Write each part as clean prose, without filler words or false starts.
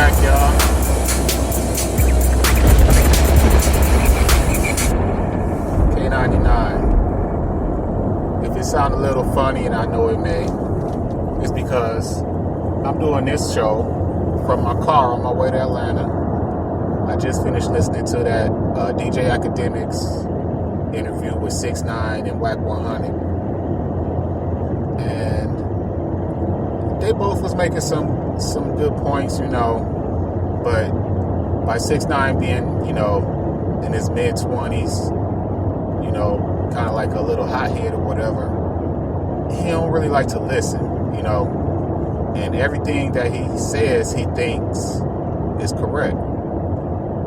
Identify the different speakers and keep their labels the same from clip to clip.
Speaker 1: Akademiks-Wack, y'all. K99. If it sounds a little funny, and I know it may, it's because I'm doing this show from my car on my way to Atlanta. I just finished listening to that DJ Akademiks interview with 6ix9ine and Wack 100. And they both was making some good points, you know, but by 6ix9ine being, you know, in his mid-20s, you know, kind of like a little hothead or whatever, he don't really like to listen, you know, and everything that he says he thinks is correct.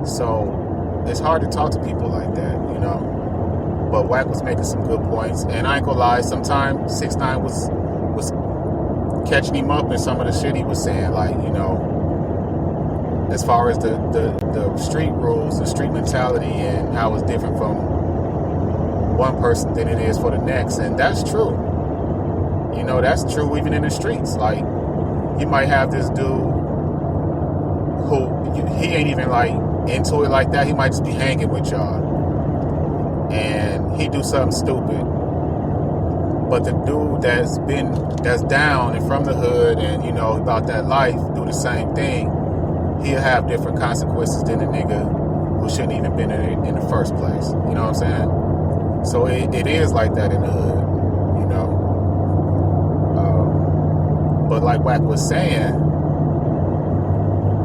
Speaker 1: So it's hard to talk to people like that, you know. But Wack was making some good points, and I ain't gonna lie, sometimes 6ix9ine was catching him up in some of the shit he was saying, like, you know, as far as the street rules, the street mentality, and how it's different from one person than it is for the next. And that's true. You know, that's true even in the streets. Like, you might have this dude who he ain't even like into it like that. He might just be hanging with y'all, and he do something stupid. But the dude that's down and from the hood and, you know, about that life, do the same thing, he'll have different consequences than the nigga who shouldn't even been in the first place. You know what I'm saying? So it is like that in the hood, you know. But like Wack was saying,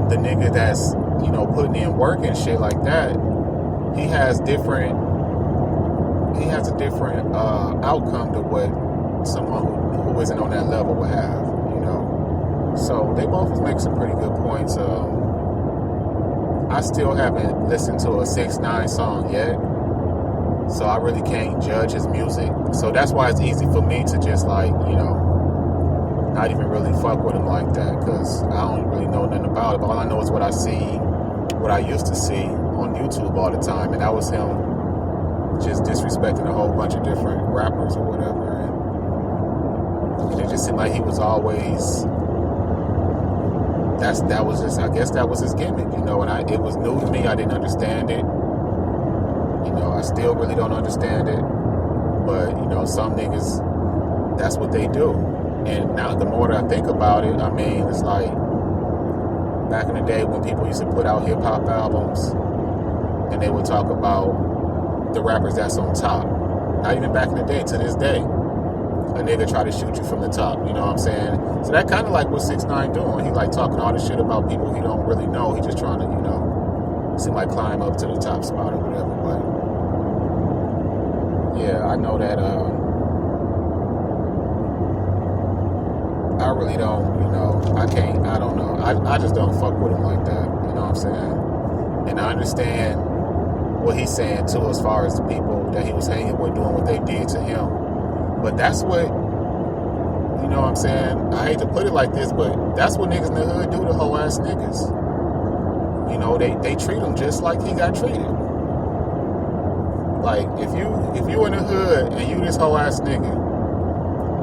Speaker 1: the nigga that's, you know, putting in work and shit like that, he has a different outcome to what someone who isn't on that level would have, you know. So they both make some pretty good points. I still haven't listened to a 6ix9ine song yet, so I really can't judge his music. So that's why it's easy for me to just, like, you know, not even really fuck with him like that, because I don't really know nothing about it. But all I know is what I used to see on YouTube all the time, and that was him just disrespecting a whole bunch of different rappers or whatever. And it just seemed like he was always, I guess that was his gimmick, you know. And it was new to me. I didn't understand it. You know, I still really don't understand it. But, you know, some niggas, that's what they do. And now the more that I think about it, I mean, it's like back in the day when people used to put out hip-hop albums and they would talk about the rappers that's on top. Not even back in the day, to this day, a nigga try to shoot you from the top, you know what I'm saying? So that kind of like what 6ix9ine doing. He like talking all this shit about people he don't really know. He just trying to, you know, seem like climb up to the top spot or whatever. But yeah, I know that I really don't, you know, I don't know. I just don't fuck with him like that, you know what I'm saying? And I understand what he's saying too, as far as the people that he was hanging with doing what they did to him. But that's what, you know what I'm saying? I hate to put it like this, but that's what niggas in the hood do to hoe ass niggas. You know, they treat him just like he got treated. Like, if you in the hood and you this hoe ass nigga,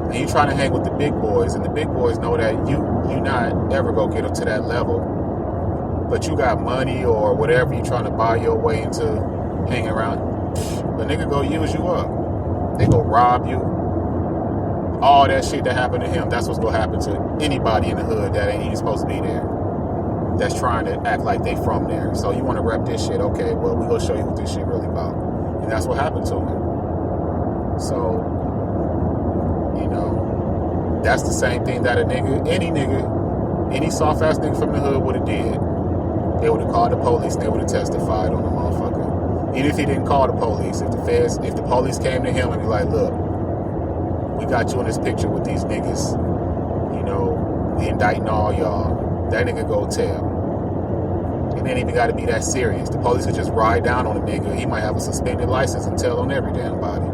Speaker 1: and you trying to hang with the big boys, and the big boys know that you not ever go get them to that level, but you got money or whatever you trying to buy your way into hanging around, the nigga go use you up. They go rob you. All that shit that happened to him, that's what's gonna happen to anybody in the hood that ain't even supposed to be there, that's trying to act like they from there. So you want to rep this shit? Okay, well, we gonna show you what this shit really about. And that's what happened to him. So, you know, that's the same thing that any soft ass nigga from the hood would have did. They would have called the police and they would have testified on the motherfucker. Even if he didn't call the police, if the police came to him and be like, look, we got you in this picture with these niggas, you know, we indicting all y'all, that nigga go tell. It ain't even got to be that serious. The police could just ride down on a nigga. He might have a suspended license and tell on every damn body.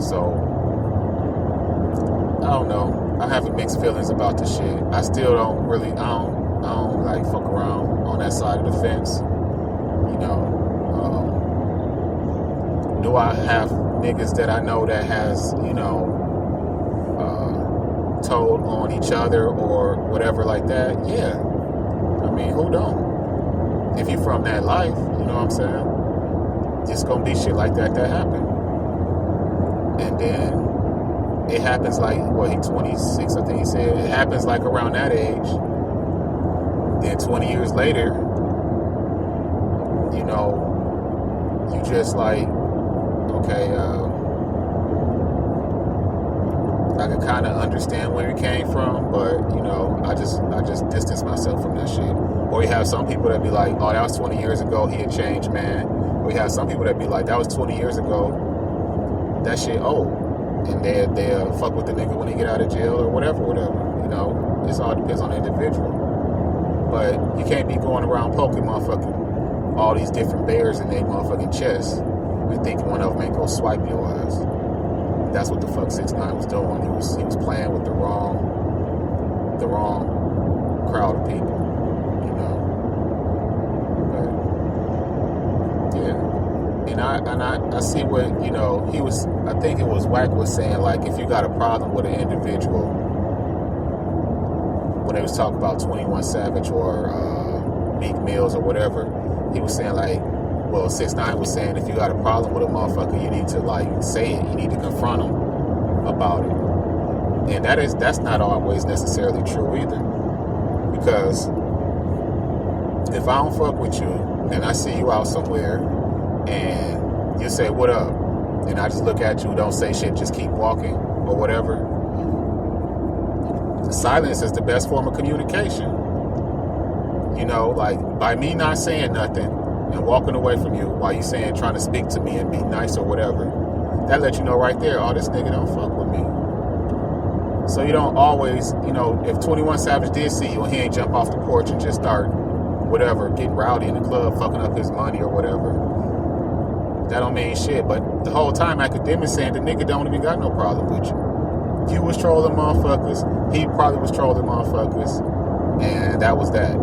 Speaker 1: So, I don't know. I have mixed feelings about this shit. I still don't really, I don't like fuck around on that side of the fence. You know, do I have niggas that I know that has, you know, told on each other or whatever like that? Yeah. mean, who don't? If you from that life, you know what I'm saying? It's gonna be shit like that happen. And then it happens like, well, he's 26, I think he said. It happens like around that age. Then 20 years later, you know, you just like, okay, I can kind of understand where he came from, but, you know, I just distance myself from that shit. Or you have some people that be like, oh, that was 20 years ago, he had changed, man. Or you have some people that be like, that was 20 years ago, that shit old. And they'll fuck with the nigga when he get out of jail or whatever. You know, it all depends on the individual. But you can't be going around poking motherfucking all these different bears in their motherfucking chest and think one of them ain't gonna swipe your ass. That's what the fuck 6ix9ine was doing. He was playing with the wrong crowd of people, you know. But yeah. And I see what, you know, I think it was Wack was saying, like, if you got a problem with an individual, when they was talking about 21 Savage or Meek Mills or whatever, he was saying, like, well, 6ix9ine was saying, if you got a problem with a motherfucker, you need to, like, say it. You need to confront him about it. And that's not always necessarily true either. Because if I don't fuck with you and I see you out somewhere and you say, what up? And I just look at you, don't say shit, just keep walking or whatever. Silence is the best form of communication. You know, like, by me not saying nothing and walking away from you while you trying to speak to me and be nice or whatever, that lets you know right there, oh, this nigga don't fuck with me. So you don't always, you know, if 21 Savage did see you and he ain't jump off the porch and just start whatever, getting rowdy in the club, fucking up his money or whatever, that don't mean shit. But the whole time, Akademiks saying the nigga don't even got no problem with you. You was trolling motherfuckers, he probably was trolling motherfuckers, and that was that.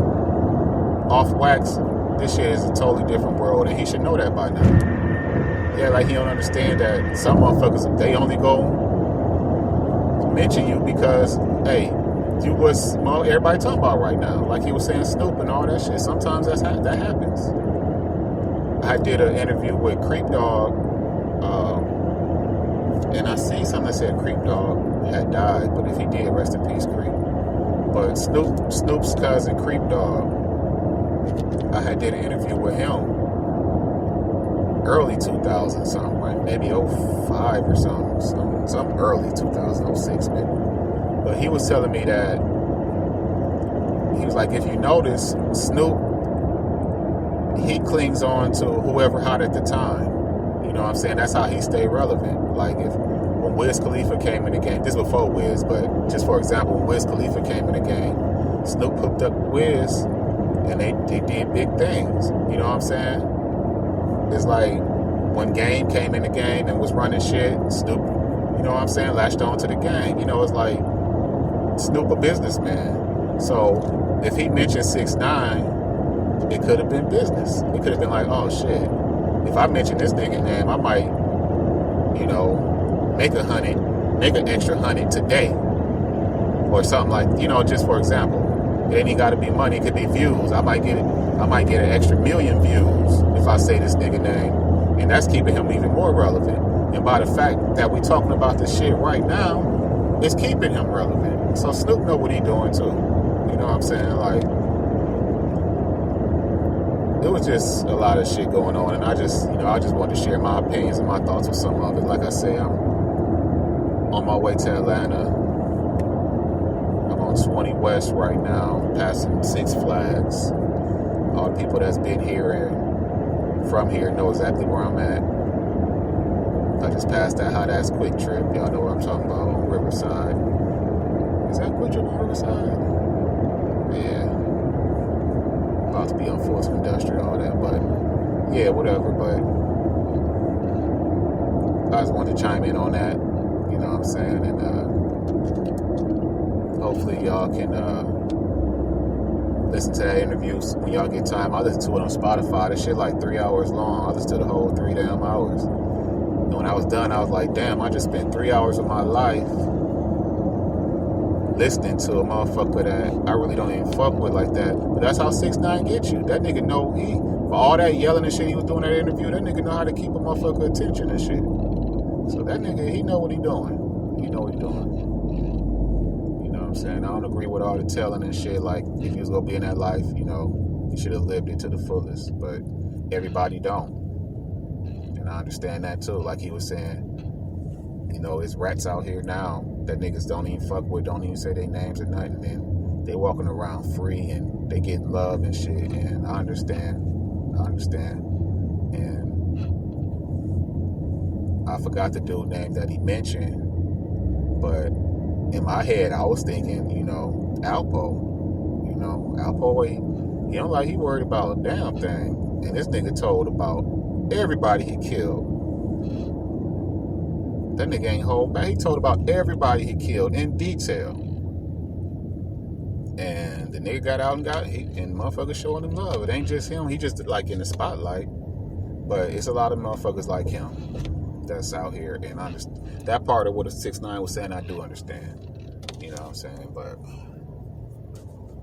Speaker 1: Off Wax, this shit is a totally different world, and he should know that by now. Yeah, like, he don't understand that some motherfuckers, they only go mention you because, hey, you was, well, everybody talking about right now. Like he was saying Snoop and all that shit. Sometimes that happens. I did an interview with Creep Dog, and I see something that said Creep Dog had died, but if he did, rest in peace, Creep. But Snoop's cousin, Creep Dog, I did an interview with him early 2000 something, like maybe 05 or something early 2006 maybe. But he was telling me that he was like, if you notice, Snoop, he clings on to whoever hot at the time. You know what I'm saying? That's how he stay relevant. Like, when Wiz Khalifa came in the game, this was before Wiz, but just for example, when Wiz Khalifa came in the game, Snoop hooked up with Wiz and they did big things. You know what I'm saying? It's like when Game came in the game and was running shit, Snoop, you know what I'm saying, latched on to the game. You know, it's like Snoop a businessman. So if he mentioned 6ix9ine, it could have been business. It could have been like, oh shit, if I mention this nigga name, I might, you know, make an extra $100 today. Or something like, you know, just for example. It ain't got to be money, it could be views. I might get an extra 1 million views if I say this nigga name. And that's keeping him even more relevant. And by the fact that we talking about this shit right now, it's keeping him relevant. So Snoop know what he doing too. You know what I'm saying? Like, it was just a lot of shit going on, and I just wanted to share my opinions and my thoughts on some of it. Like I say, I'm on my way to Atlanta. I'm on 20 West right now, passing Six Flags. All the people that's been here and from here know exactly where I'm at. I just passed that hot ass Quick Trip. Y'all know what I'm talking about, on Riverside. Is that Quick Trip on Riverside? Yeah. About to be on 4th Industrial, all that, but yeah, whatever. But I just wanted to chime in on that, you know what I'm saying, and hopefully y'all can listen to that interview when y'all get time. I listen to it on Spotify. That shit like 3 hours long. I listened to the whole 3 damn hours. And when I was done, I was like, damn, I just spent 3 hours of my life listening to a motherfucker that I really don't even fuck with like that. But that's how 6ix9ine gets you. That nigga know for all that yelling and shit he was doing in that interview, that nigga know how to keep a motherfucker attention and shit. So that nigga, he know what he doing. He know what he doing. You know what I'm saying? I don't agree with all the telling and shit. Like, if he was gonna be in that life, you know, he should have lived it to the fullest. But everybody don't. And I understand that too. Like he was saying, you know, it's rats out here now that niggas don't even fuck with, don't even say their names or nothing. And they walking around free and they getting love and shit. And I understand. And I forgot the dude name that he mentioned. But in my head, I was thinking, you know, Alpo. You know, Alpo, he don't like he worried about a damn thing. And this nigga told about everybody he killed. That nigga ain't hold back. He told about everybody he killed in detail. And the nigga got out and motherfuckers showing him love. It ain't just him. He just like in the spotlight. But it's a lot of motherfuckers like him that's out here. And I understand that part of what 6ix9ine was saying, I do understand. You know what I'm saying? But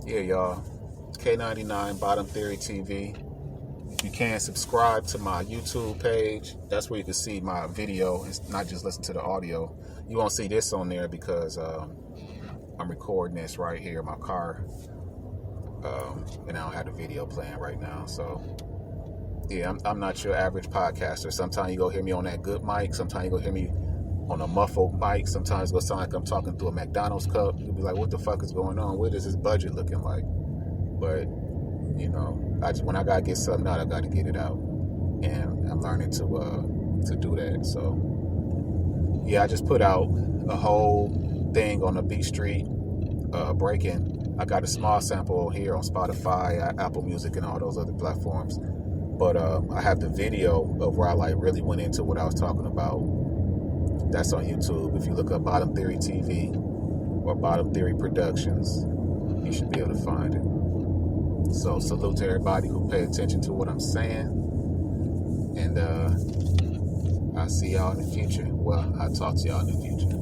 Speaker 1: yeah, y'all. K99 Bottom Theory TV. You can subscribe to my YouTube page. That's where you can see my video and not just listen to the audio. You won't see this on there because I'm recording this right here in my car. And I don't have the video playing right now. So, yeah, I'm not your average podcaster. Sometimes you go hear me on that good mic. Sometimes you go hear me on a muffled mic. Sometimes it's going to sound like I'm talking through a McDonald's cup. You'll be like, what the fuck is going on? What is this budget looking like? But, you know, when I gotta get something out, I gotta get it out, and I'm learning to do that. So yeah, I just put out a whole thing on the Beat Street breaking. I got a small sample here on Spotify, Apple Music, and all those other platforms. But I have the video of where I like really went into what I was talking about. That's on YouTube. If you look up Bottom Theory TV or Bottom Theory Productions, you should be able to find it. So salute to everybody who pay attention to what I'm saying. And I'll see y'all in the future. Well, I'll talk to y'all in the future.